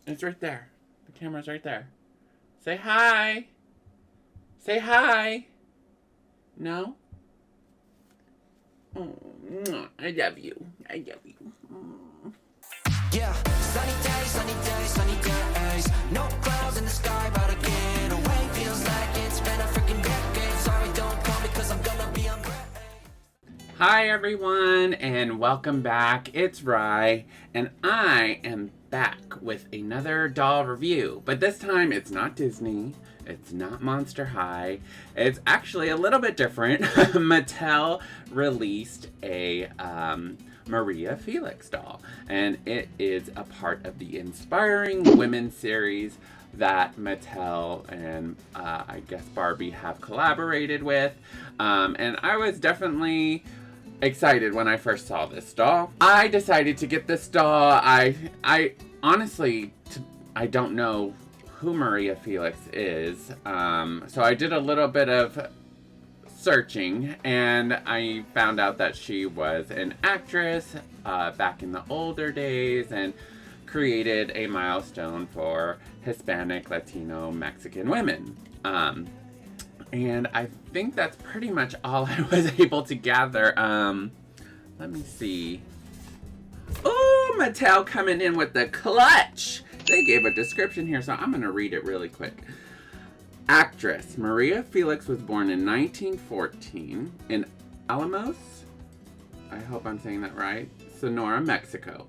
It's right there. The camera's right there. Say hi. Say hi. No? Oh, I love you. I love you. Yeah, sunny days, no clouds in the sky, but again, away feels like it's been a freaking decade. Sorry, don't call me cause I'm gonna be on break. Hi everyone, and welcome back. It's Rye, and I am back with another doll review. But this time, it's not Disney, it's not Monster High, it's actually a little bit different. Mattel released a Maria Felix doll, and it is a part of the Inspiring Women series that Mattel and I guess Barbie have collaborated with. And I was definitely excited when I first saw this doll. I decided to get this doll. I honestly, I don't know who Maria Felix is. So I did a little bit of searching, and I found out that she was an actress back in the older days and created a milestone for Hispanic, Latino, Mexican women. And I think that's pretty much all I was able to gather. Let me see. Oh, Mattel coming in with the clutch. They gave a description here, so I'm going to read it really quick. Actress Maria Felix was born in 1914 in Alamos, I hope I'm saying that right, Sonora, Mexico.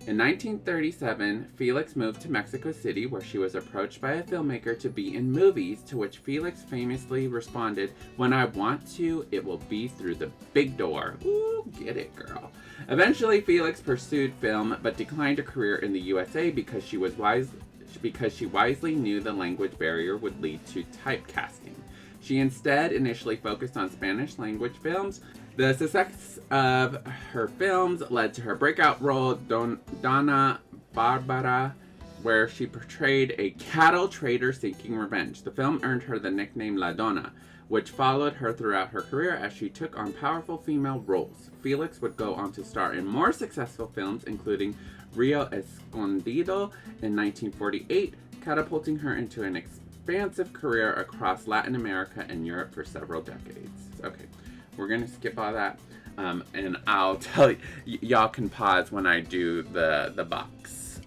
In 1937, Felix moved to Mexico City, where she was approached by a filmmaker to be in movies, to which Felix famously responded, "When I want to, it will be through the big door." Ooh, get it, girl. Eventually, Felix pursued film, but declined a career in the USA because she wisely knew the language barrier would lead to typecasting. She instead initially focused on Spanish language films. The success of her films led to her breakout role, Donna Barbara, where she portrayed a cattle trader seeking revenge. The film earned her the nickname La Donna, which followed her throughout her career as she took on powerful female roles. Felix would go on to star in more successful films, including Rio Escondido in 1948, catapulting her into an expansive career across Latin America and Europe for several decades. Okay, we're gonna skip all that, and I'll tell you, y'all can pause when I do the box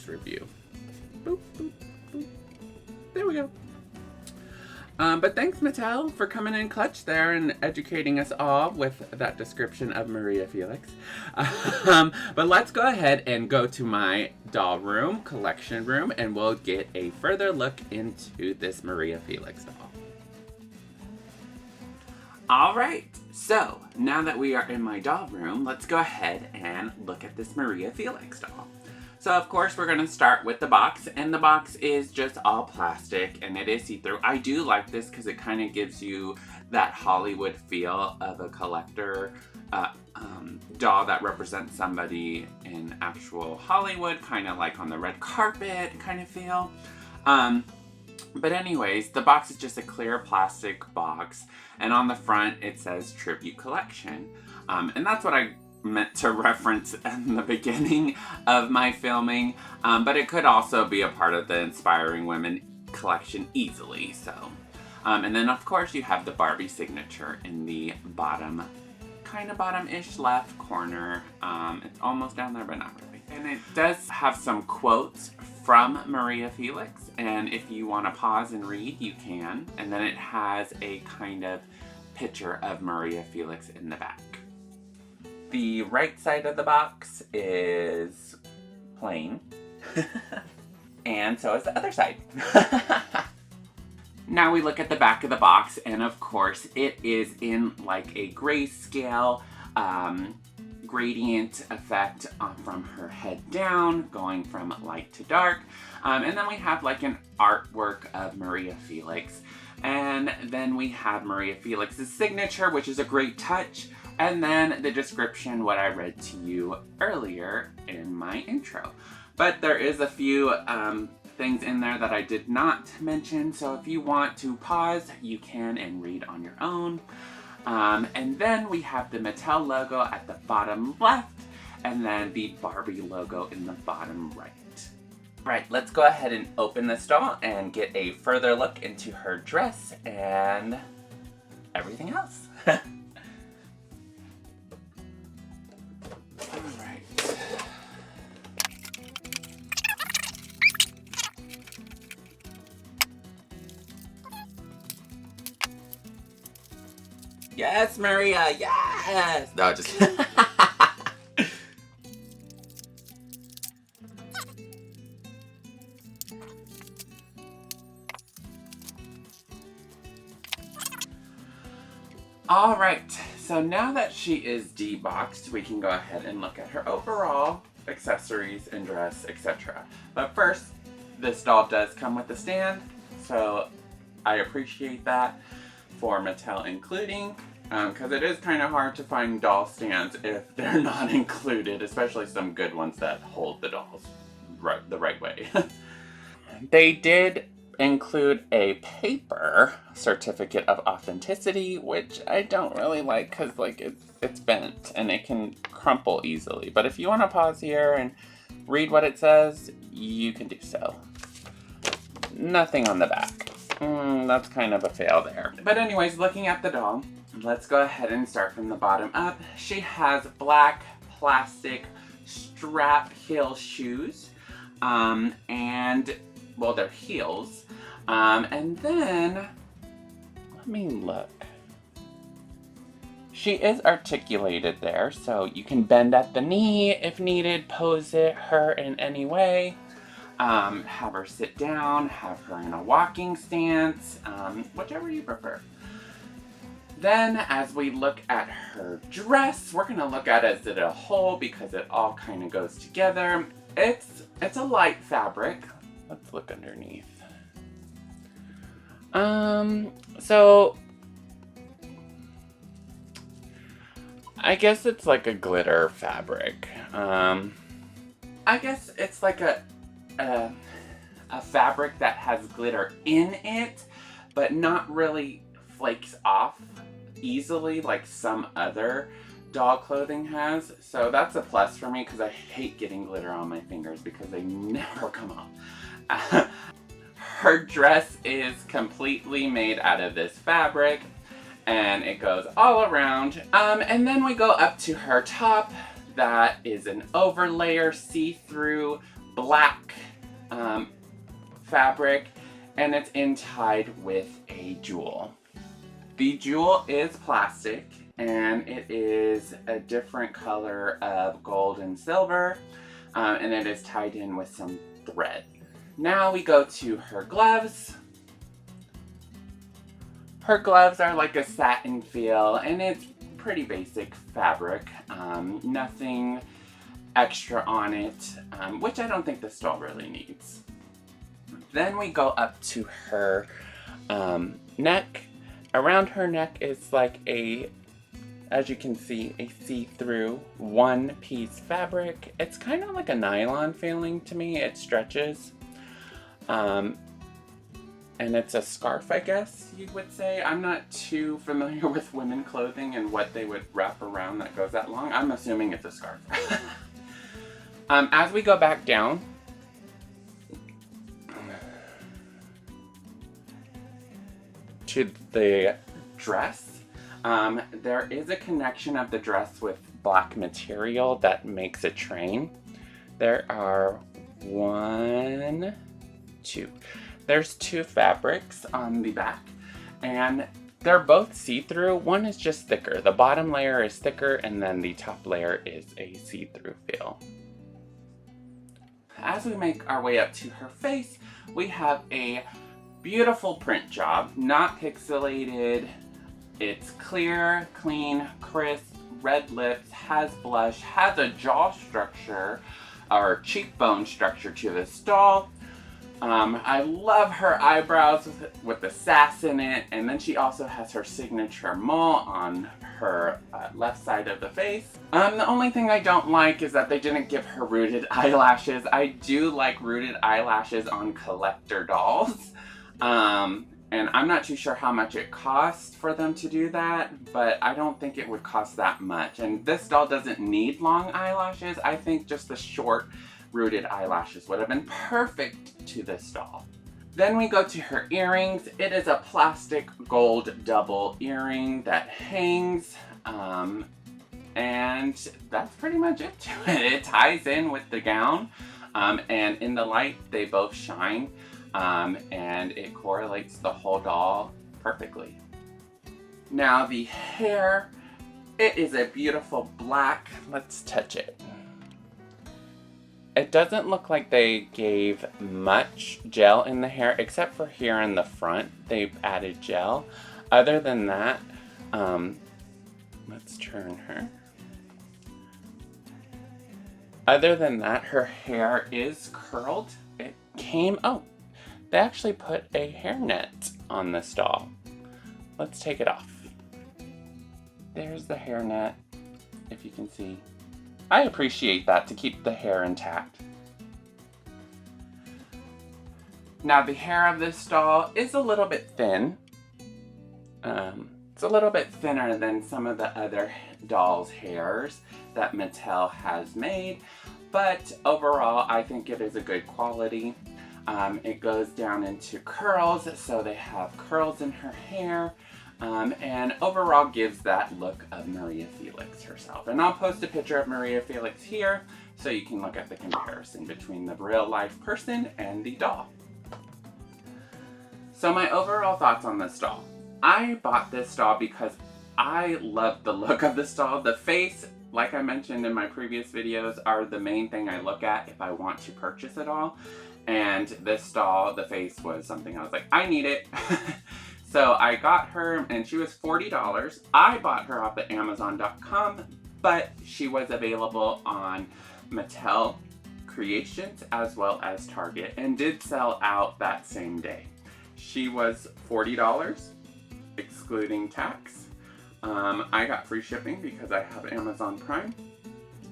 review. Boop, boop, boop. There we go. But thanks, Mattel, for coming in clutch there and educating us all with that description of Maria Felix. But let's go ahead and go to my doll room, collection room, and we'll get a further look into this Maria Felix doll. Alright, so now that we are in my doll room, let's go ahead and look at this Maria Felix doll. So of course we're going to start with the box, and the box is just all plastic and it is see-through. I do like this because it kind of gives you that Hollywood feel of a collector doll that represents somebody in actual Hollywood, kind of like on the red carpet kind of feel. But anyways, the box is just a clear plastic box, and on the front it says Tribute Collection. And that's what I meant to reference in the beginning of my filming, but it could also be a part of the Inspiring Women collection easily. So, and then of course you have the Barbie signature in the bottom, kind of bottom-ish left corner. It's almost down there, but not really. And it does have some quotes from Maria Felix, and if you want to pause and read, you can. And then it has a kind of picture of Maria Felix in the back. The right side of the box is plain, and so is the other side. Now we look at the back of the box, and of course it is in like a grayscale gradient effect from her head down, going from light to dark. And then we have like an artwork of Maria Felix. And then we have Maria Felix's signature, which is a great touch. And then the description, what I read to you earlier in my intro. But there is a few things in there that I did not mention, so if you want to pause, you can and read on your own. And then we have the Mattel logo at the bottom left, and then the Barbie logo in the bottom right. Right, let's go ahead and open this doll and get a further look into her dress and everything else. Alright. Yes, Maria, yes! No, just... Alright, so now that she is deboxed, we can go ahead and look at her overall accessories and dress, etc. But first, this doll does come with a stand, so I appreciate that for Mattel including, because it is kind of hard to find doll stands if they're not included, especially some good ones that hold the dolls the right way. They did include a paper certificate of authenticity, which I don't really like because like it's bent and it can crumple easily. But if you want to pause here and read what it says, you can do so. Nothing on the back. That's kind of a fail there. But anyways, looking at the doll, let's go ahead and start from the bottom up. She has black plastic strap heel shoes, and well, they're heels. And then, let me look. She is articulated there, so you can bend at the knee if needed, pose her in any way. Have her sit down, have her in a walking stance, whichever you prefer. Then, as we look at her dress, we're going to look at it as a whole because it all kind of goes together. It's a light fabric. Let's look underneath. So I guess it's like a glitter fabric. I guess it's like a fabric that has glitter in it, but not really flakes off easily like some other doll clothing has. So that's a plus for me because I hate getting glitter on my fingers because they never come off. Her dress is completely made out of this fabric and it goes all around. And then we go up to her top. That is an overlayer see-through black fabric, and it's tied with a jewel. The jewel is plastic and it is a different color of gold and silver, and it is tied in with some thread. Now we go to her gloves. Her gloves are like a satin feel, and it's pretty basic fabric. Nothing extra on it, which I don't think this doll really needs. Then we go up to her neck. Around her neck is like as you can see, a see-through one-piece fabric. It's kind of like a nylon feeling to me. It stretches. And it's a scarf, I guess you would say. I'm not too familiar with women clothing and what they would wrap around that goes that long. I'm assuming it's a scarf. As we go back down, to the dress, there is a connection of the dress with black material that makes a train. There are There's two fabrics on the back, and they're both see-through. One is just thicker. The bottom layer is thicker, and then the top layer is a see-through feel. As we make our way up to her face, we have a beautiful print job, not pixelated. It's clear, clean, crisp, red lips, has blush, has a jaw structure, or cheekbone structure to this doll. I love her eyebrows with the sass in it, and then she also has her signature mole on her left side of the face. The only thing I don't like is that they didn't give her rooted eyelashes. I do like rooted eyelashes on collector dolls, And I'm not too sure how much it costs for them to do that, but I don't think it would cost that much. And this doll doesn't need long eyelashes. I think just the short rooted eyelashes would have been perfect to this doll. Then we go to her earrings. It is a plastic gold double earring that hangs, and that's pretty much it to it. It ties in with the gown, and in the light they both shine, and it correlates the whole doll perfectly. Now the hair, it is a beautiful black. Let's touch it. It doesn't look like they gave much gel in the hair, except for here in the front, they've added gel. Other than that, let's turn her. Other than that, her hair is curled. It came, oh, they actually put a hairnet on this doll. Let's take it off. There's the hairnet, if you can see. I appreciate that to keep the hair intact. Now the hair of this doll is a little bit thin. It's a little bit thinner than some of the other dolls' hairs that Mattel has made, but overall I think it is a good quality. It goes down into curls, so they have curls in her hair. And overall gives that look of Maria Felix herself. And I'll post a picture of Maria Felix here so you can look at the comparison between the real life person and the doll. So my overall thoughts on this doll. I bought this doll because I love the look of this doll. The face, like I mentioned in my previous videos, are the main thing I look at if I want to purchase a doll. And this doll, the face was something I was like, I need it. So I got her, and she was $40. I bought her off of Amazon.com, but she was available on Mattel Creations as well as Target, and did sell out that same day. She was $40, excluding tax. I got free shipping because I have Amazon Prime,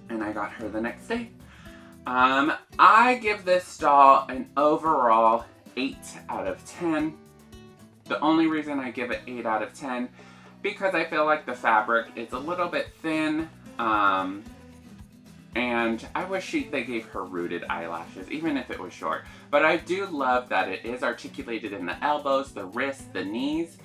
and I got her the next day. I give this doll an overall 8 out of 10. The only reason I give it 8 out of 10, because I feel like the fabric is a little bit thin, and I wish they gave her rooted eyelashes, even if it was short. But I do love that it is articulated in the elbows, the wrists, the knees,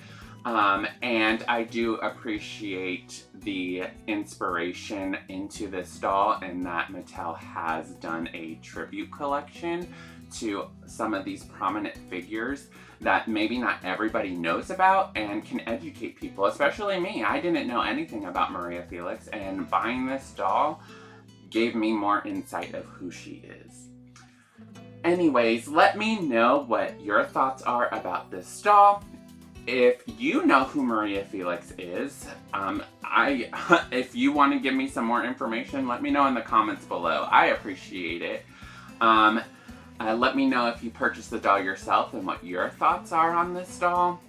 and I do appreciate the inspiration into this doll, and that Mattel has done a tribute collection to some of these prominent figures that maybe not everybody knows about and can educate people, especially me. I didn't know anything about Maria Felix, and buying this doll gave me more insight of who she is. Anyways, let me know what your thoughts are about this doll. If you know who Maria Felix is, if you want to give me some more information, let me know in the comments below. I appreciate it. Let me know if you purchased the doll yourself and what your thoughts are on this doll.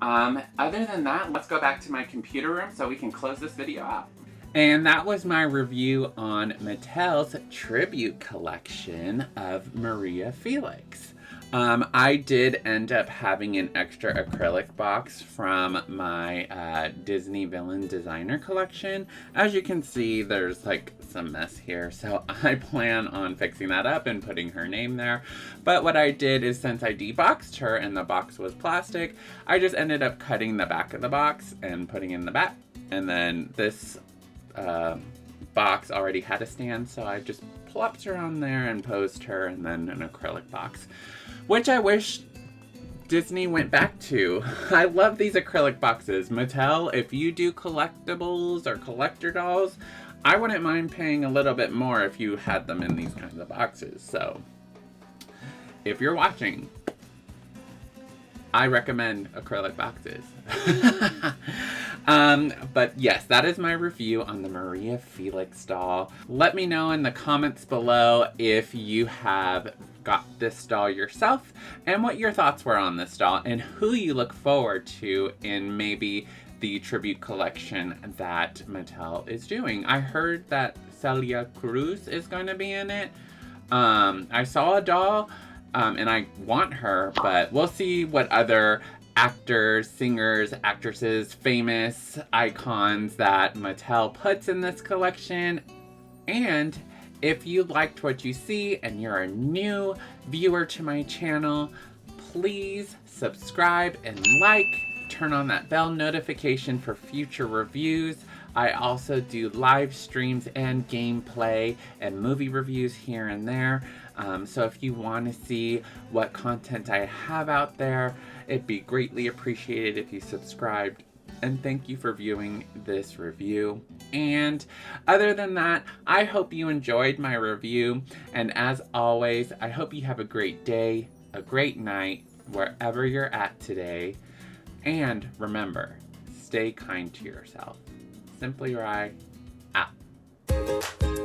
Other than that, let's go back to my computer room so we can close this video out. And that was my review on Mattel's tribute collection of Maria Felix. I did end up having an extra acrylic box from my Disney Villain Designer collection. As you can see, there's like some mess here, so I plan on fixing that up and putting her name there. But what I did is, since I deboxed her and the box was plastic, I just ended up cutting the back of the box and putting in the back. And then this box already had a stand, so I just plopped her on there and posed her, and then an acrylic box, which I wish Disney went back to. I love these acrylic boxes. Mattel, if you do collectibles or collector dolls, I wouldn't mind paying a little bit more if you had them in these kinds of boxes. So, if you're watching, I recommend acrylic boxes. But yes, that is my review on the Maria Felix doll. Let me know in the comments below if you have got this doll yourself and what your thoughts were on this doll and who you look forward to in maybe the tribute collection that Mattel is doing. I heard that Celia Cruz is going to be in it. I saw a doll and I want her, but we'll see what other actors, singers, actresses, famous icons that Mattel puts in this collection. And if you liked what you see and you're a new viewer to my channel, please subscribe and like. Turn on that bell notification for future reviews. I also do live streams and gameplay and movie reviews here and there. So if you want to see what content I have out there, it'd be greatly appreciated if you subscribed. And thank you for viewing this review. And other than that, I hope you enjoyed my review. And as always, I hope you have a great day, a great night, wherever you're at today. And remember, stay kind to yourself. Simply Rye, out.